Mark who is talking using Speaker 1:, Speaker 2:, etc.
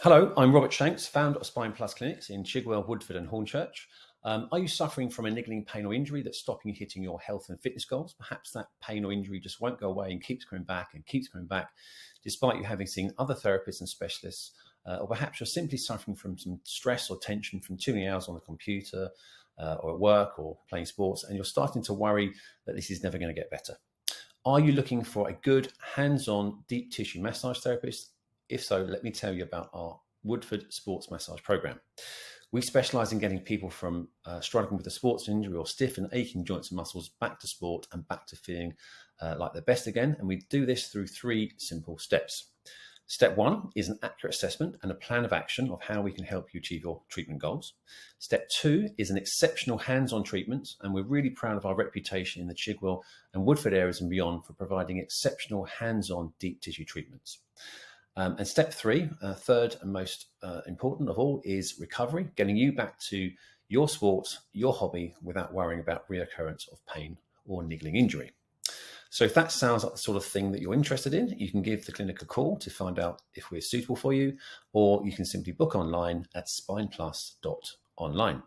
Speaker 1: Hello, I'm Robert Shanks, founder of Spine Plus Clinics in Chigwell, Woodford and Hornchurch. Are you suffering from a niggling pain or injury that's stopping you hitting your health and fitness goals? Perhaps that pain or injury just won't go away and keeps coming back and keeps coming back, despite you having seen other therapists and specialists. Or perhaps you're simply suffering from some stress or tension from too many hours on the computer or at work or playing sports, and you're starting to worry that this is never going to get better. Are you looking for a good hands-on deep tissue massage therapist? If so, let me tell you about our Woodford Sports Massage program. We specialise in getting people from struggling with a sports injury or stiff and aching joints and muscles back to sport and back to feeling like their best again. And we do this through 3 simple steps. Step 1 is an accurate assessment and a plan of action of how we can help you achieve your treatment goals. Step 2 is an exceptional hands-on treatment, and we're really proud of our reputation in the Chigwell and Woodford areas and beyond for providing exceptional hands-on deep tissue treatments. And step 3, third and most important of all, is recovery, getting you back to your sport, your hobby, without worrying about reoccurrence of pain or niggling injury. So if that sounds like the sort of thing that you're interested in, you can give the clinic a call to find out if we're suitable for you, or you can simply book online at spineplus.online.